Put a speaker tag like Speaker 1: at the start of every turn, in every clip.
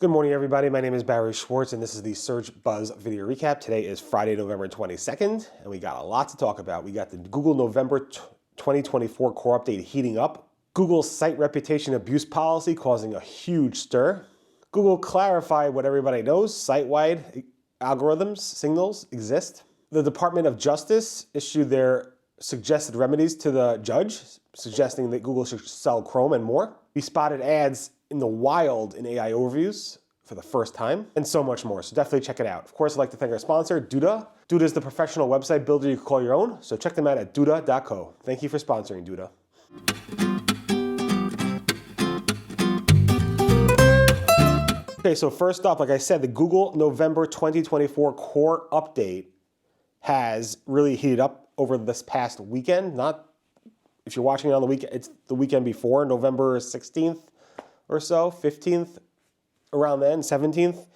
Speaker 1: Good morning, everybody. My name is Barry Schwartz, and this is the Search Buzz video recap. Today is Friday, November 22nd, and we got a lot to talk about. We got the Google November 2024 core update heating up, Google's site reputation abuse policy causing a huge stir, Google clarified what everybody knows, site-wide algorithms, signals exist. The Department of Justice issued their suggested remedies to the judge, suggesting that Google should sell Chrome and more. We spotted ads in the wild in AI overviews for the first time, and so much more. So definitely check it out. Of course, I'd like to thank our sponsor, Duda. Duda is the professional website builder you can call your own, so check them out at duda.co. Thank you for sponsoring Duda. Okay, so first up, like I said, the Google November 2024 core update has really heated up over this past weekend. Not if you're watching it on the weekend, it's the weekend before, November 16th or so, 15th, around then, 17th.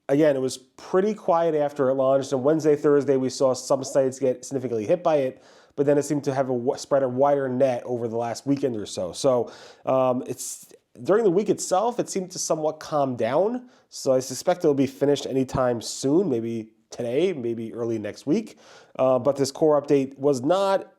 Speaker 1: Again, it was pretty quiet after it launched. On Wednesday, Thursday, we saw some sites get significantly hit by it, but then it seemed to have spread a wider net over the last weekend or so. So during the week itself, it seemed to somewhat calm down. So I suspect it'll be finished anytime soon, maybe today, maybe early next week. But this core update was not,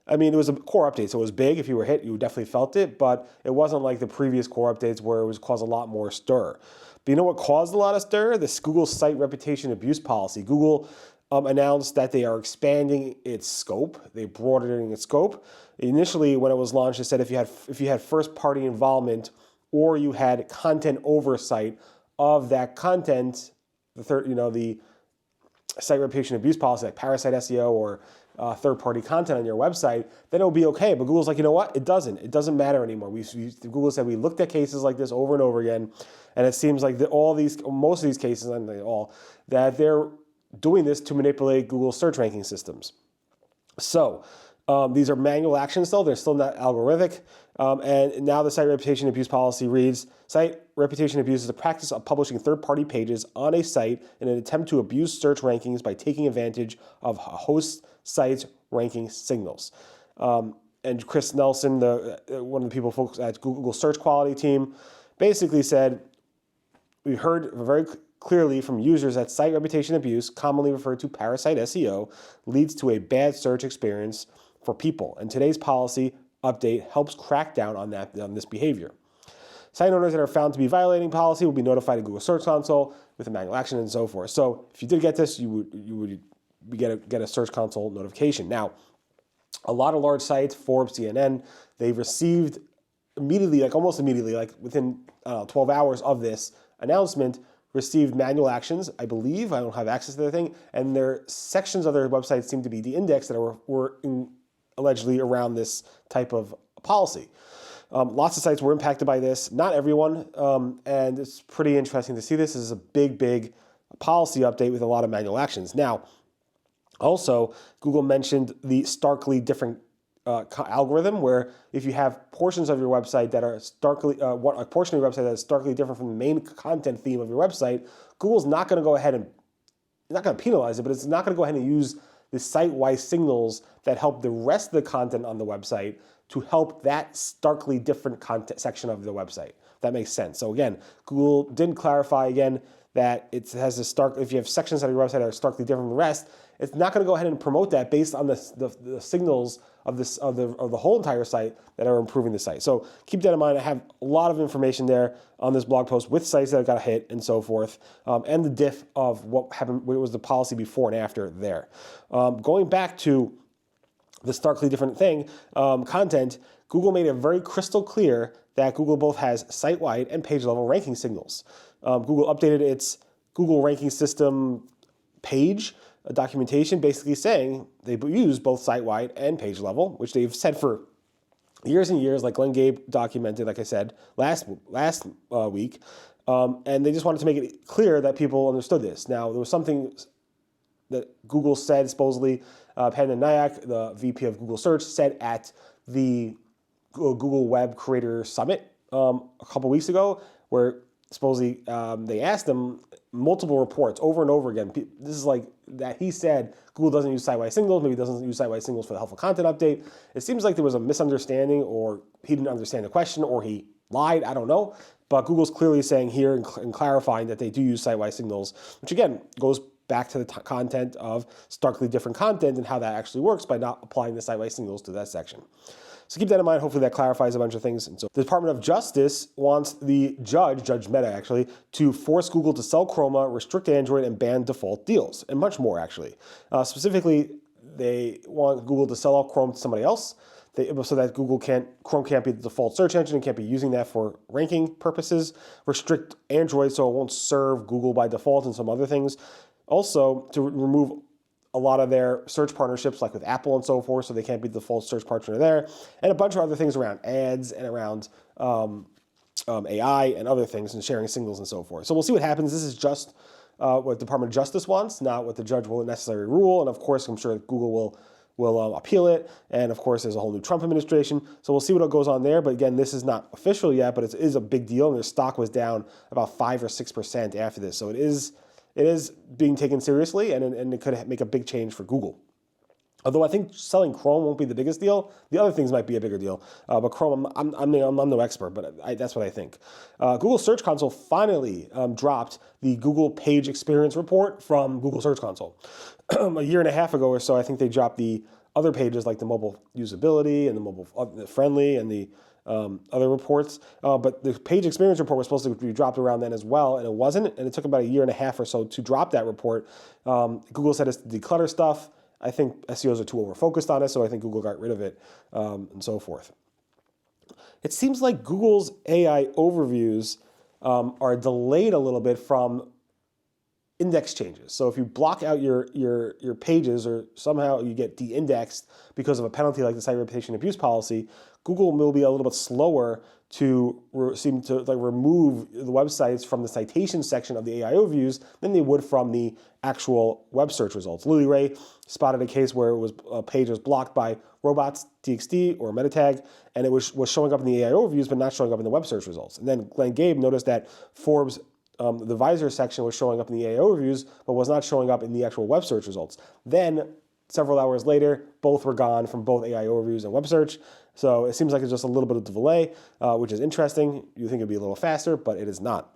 Speaker 1: it was a core update, so it was big. If you were hit, you definitely felt it, but it wasn't like the previous core updates where it was caused a lot more stir. But you know what caused a lot of stir? This Google site reputation abuse policy. Google announced that they are expanding its scope. They broadening its scope. Initially, when it was launched, it said if you had first-party involvement or you had content oversight of that content, the site reputation abuse policy, like parasite SEO or third-party content on your website, then it'll be okay. But Google's like, you know what? It doesn't matter anymore. Google said we looked at cases like this over and over again, and it seems like most of these cases, and they all, that they're doing this to manipulate Google's search ranking systems. So these are manual actions still. They're still not algorithmic. And now the site reputation abuse policy reads, site reputation abuse is the practice of publishing third-party pages on a site in an attempt to abuse search rankings by taking advantage of a host site's ranking signals. And Chris Nelson, one of the people folks at Google Search Quality team, basically said, we heard very clearly from users that site reputation abuse, commonly referred to parasite SEO, leads to a bad search experience for people. And today's policy update helps crack down on this behavior. Site owners that are found to be violating policy will be notified in Google Search Console with a manual action and so forth. So if you did get this, you would get a Search Console notification. Now, a lot of large sites, Forbes, CNN, they received immediately, almost immediately, within 12 hours of this announcement, received manual actions, I believe. I don't have access to the thing. And their sections of their websites seem to be de-indexed that were allegedly around this type of policy. Lots of sites were impacted by this, not everyone, and it's pretty interesting to see this. This is a big policy update with a lot of manual actions. Now, also, Google mentioned the starkly different algorithm, where if you have portions of your website that are a portion of your website that is starkly different from the main content theme of your website, Google's not going to go ahead and, not going to penalize it, but it's not going to go ahead and use the site-wide signals that help the rest of the content on the website to help that starkly different content section of the website. That makes sense. So again, Google didn't clarify again that it has if you have sections of your website that are starkly different from the rest, it's not going to go ahead and promote that based on the signals of the whole entire site that are improving the site. So keep that in mind. I have a lot of information there on this blog post with sites that got hit and so forth, and the diff of what happened, what was the policy before and after there. Going back to the starkly different thing, content, Google made it very crystal clear that Google both has site-wide and page-level ranking signals. Google updated its Google ranking system page documentation, basically saying they use both site-wide and page-level, which they've said for years and years, like Glenn Gabe documented, like I said, last week. And they just wanted to make it clear that people understood this. Now, there was something that Google said, supposedly, Panda Nayak, the VP of Google Search, said at the Google Web Creator Summit a couple weeks ago, where supposedly they asked them multiple reports over and over again. This is like that he said Google doesn't use site-wide signals, maybe doesn't use site-wide signals for the helpful content update. It seems like there was a misunderstanding, or he didn't understand the question, or he lied, I don't know. But Google's clearly saying here and clarifying that they do use site-wide signals, which again goes back to the content of starkly different content and how that actually works by not applying the site-wide signals to that section. So keep that in mind. Hopefully that clarifies a bunch of things. And so the Department of Justice wants the Judge Mehta actually, to force Google to sell Chroma, restrict Android, and ban default deals, and much more actually. Specifically, they want Google to sell off Chrome to somebody else, so that Chrome can't be the default search engine and can't be using that for ranking purposes. Restrict Android so it won't serve Google by default and some other things. Also, to remove a lot of their search partnerships, like with Apple and so forth, so they can't be the default search partner there, and a bunch of other things around ads and around AI and other things and sharing signals and so forth. So we'll see what happens. This is just what Department of Justice wants, not what the judge will necessarily rule. And of course, I'm sure Google will appeal it. And of course, there's a whole new Trump administration. So we'll see what goes on there. But again, this is not official yet, but it is a big deal. And their stock was down about 5 or 6% after this. So it is being taken seriously, and it could make a big change for Google. Although I think selling Chrome won't be the biggest deal. The other things might be a bigger deal. But Chrome, I'm no expert, but that's what I think. Google Search Console finally dropped the Google Page Experience Report from Google Search Console. A year and a half ago or so, I think they dropped the other pages like the mobile usability and the mobile friendly and the other reports. But the Page Experience Report was supposed to be dropped around then as well, and it wasn't. And it took about a year and a half or so to drop that report. Google said it's to declutter stuff. I think SEOs are too over-focused on it, so I think Google got rid of it, and so forth. It seems like Google's AI overviews are delayed a little bit from index changes. So if you block out your pages or somehow you get de-indexed because of a penalty like the site reputation abuse policy, Google will be a little bit slower to seem to remove the websites from the citation section of the AI overviews than they would from the actual web search results. Lily Ray spotted a case where a page was blocked by robots.txt or meta tag, and it was showing up in the AI overviews but not showing up in the web search results. And then Glenn Gabe noticed that Forbes the visor section was showing up in the AI overviews but was not showing up in the actual web search results. Then several hours later, both were gone from both AI overviews and web search. So it seems like it's just a little bit of delay, which is interesting. You think it'd be a little faster, but it is not.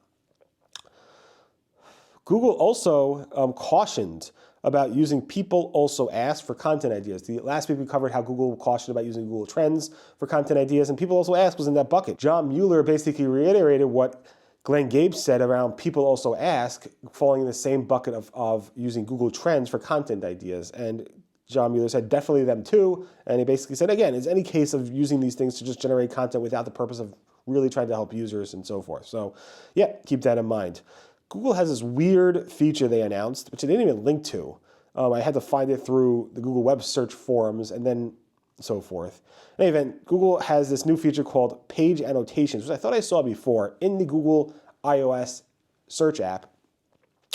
Speaker 1: Google also cautioned about using people also ask for content ideas. Last week we covered how Google cautioned about using Google Trends for content ideas, and people also ask was in that bucket. John Mueller basically reiterated what Glenn Gabe said around people also ask, falling in the same bucket of using Google Trends for content ideas. And John Mueller said definitely them too. And he basically said, again, is any case of using these things to just generate content without the purpose of really trying to help users and so forth. So yeah, keep that in mind. Google has this weird feature they announced, which they didn't even link to. I had to find it through the Google Web Search forums and then so forth. In any event, Google has this new feature called Page Annotations, which I thought I saw before in the Google iOS search app,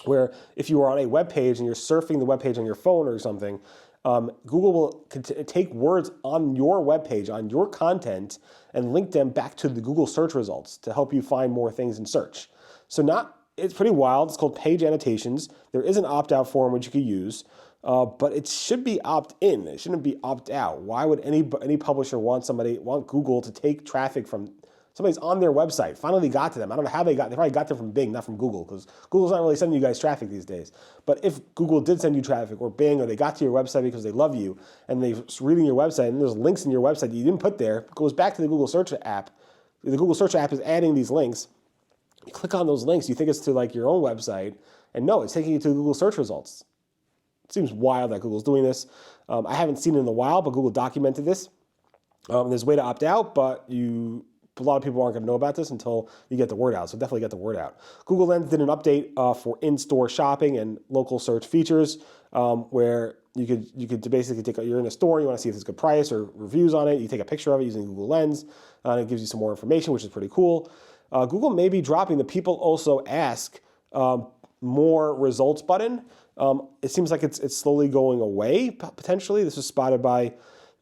Speaker 1: where if you are on a web page and you're surfing the web page on your phone or something, Google will take words on your web page, on your content, and link them back to the Google search results to help you find more things in search. So it's pretty wild. It's called Page Annotations. There is an opt-out form which you could use, but it should be opt-in. It shouldn't be opt-out. Why would any publisher want Google to take traffic from somebody's on their website, finally got to them? I don't know how they probably got them from Bing, not from Google, because Google's not really sending you guys traffic these days. But if Google did send you traffic, or Bing, or they got to your website because they love you, and they're reading your website, and there's links in your website that you didn't put there, it goes back to the Google Search app. The Google Search app is adding these links. You click on those links, you think it's to like your own website, and no, it's taking you to Google search results. It seems wild that Google's doing this. I haven't seen it in a while, but Google documented this. There's a way to opt out, but a lot of people aren't going to know about this until you get the word out, so definitely get the word out. Google then did an update for in-store shopping and local search features, where you could basically you're in a store, you want to see if there's a good price or reviews on it, you take a picture of it using Google Lens, and it gives you some more information, which is pretty cool. Google may be dropping the people also ask more results button. It seems like it's slowly going away, potentially. This was spotted by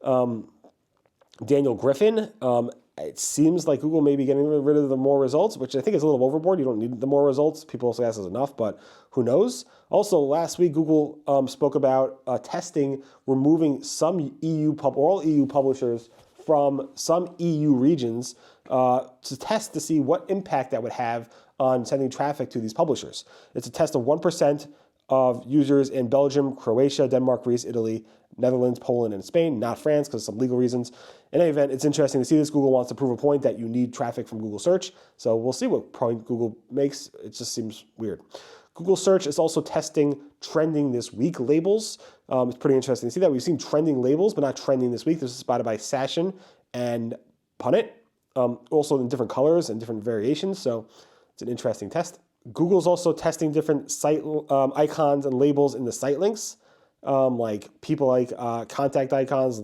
Speaker 1: Daniel Griffin. It seems like Google may be getting rid of the more results, which I think is a little overboard. You don't need the more results. People also ask is enough, but who knows? Also, last week, Google spoke about testing removing some all EU publishers from some EU regions to test to see what impact that would have on sending traffic to these publishers. It's a test of 1% of users in Belgium, Croatia, Denmark, Greece, Italy, Netherlands, Poland, and Spain, not France because of some legal reasons. In any event, it's interesting to see this. Google wants to prove a point that you need traffic from Google search. So we'll see what point Google makes. It just seems weird. Google search is also testing trending this week labels. It's pretty interesting to see that. We've seen trending labels, but not trending this week. This is spotted by Sashin and Punnett, also in different colors and different variations. So it's an interesting test. Google's also testing different site icons and labels in the Sitelinks, like people like contact icons,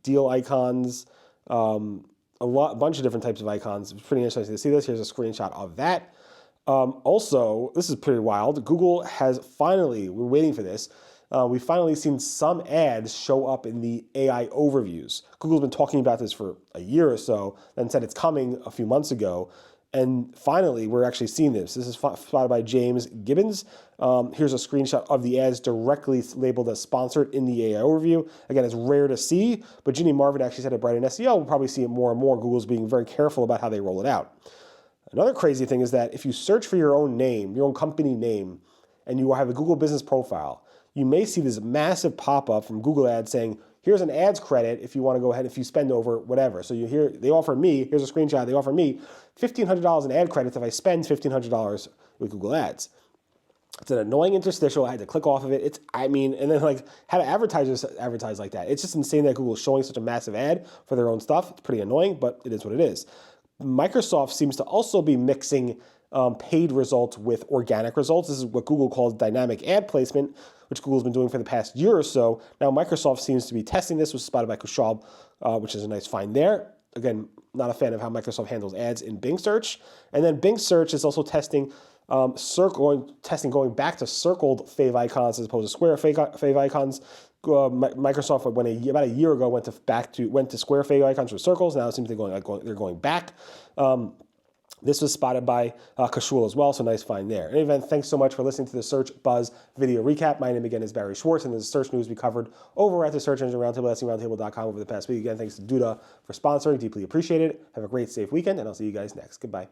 Speaker 1: deal icons, a bunch of different types of icons. It's pretty interesting to see this. Here's a screenshot of that. Also, this is pretty wild. Google has finally, we're waiting for this, we've finally seen some ads show up in the AI overviews. Google's been talking about this for a year or so, then said it's coming a few months ago. And finally, we're actually seeing this. This is spotted by James Gibbons. Here's a screenshot of the ads directly labeled as sponsored in the AI overview. Again, it's rare to see, but Ginny Marvin actually said at Brighton SEO, we'll probably see it more and more. Google's being very careful about how they roll it out. Another crazy thing is that if you search for your own name, your own company name, and you have a Google business profile, you may see this massive pop-up from Google Ads saying, here's an ads credit if you want to go ahead, if you spend over whatever. So you hear, they offer me, here's a screenshot, they offer me $1,500 in ad credits if I spend $1,500 with Google Ads. It's an annoying interstitial. I had to click off of it. And then like how do advertisers advertise like that? It's just insane that Google is showing such a massive ad for their own stuff. It's pretty annoying, but it is what it is. Microsoft seems to also be mixing paid results with organic results. This is what Google calls dynamic ad placement, which Google's been doing for the past year or so. Now Microsoft seems to be testing this, was spotted by Kushal, which is a nice find there. Again, not a fan of how Microsoft handles ads in Bing search. And then Bing search is also testing going back to circled favicons as opposed to square favicons. Microsoft about a year ago went to square favicons with circles. Now it seems they're going back. This was spotted by Kashul as well, so nice find there. In any event, thanks so much for listening to the Search Buzz video recap. My name again is Barry Schwartz, and there's search news we covered over at the Search Engine Roundtable, SERoundtable.com over the past week. Again, thanks to Duda for sponsoring. Deeply appreciated. Have a great, safe weekend, and I'll see you guys next. Goodbye.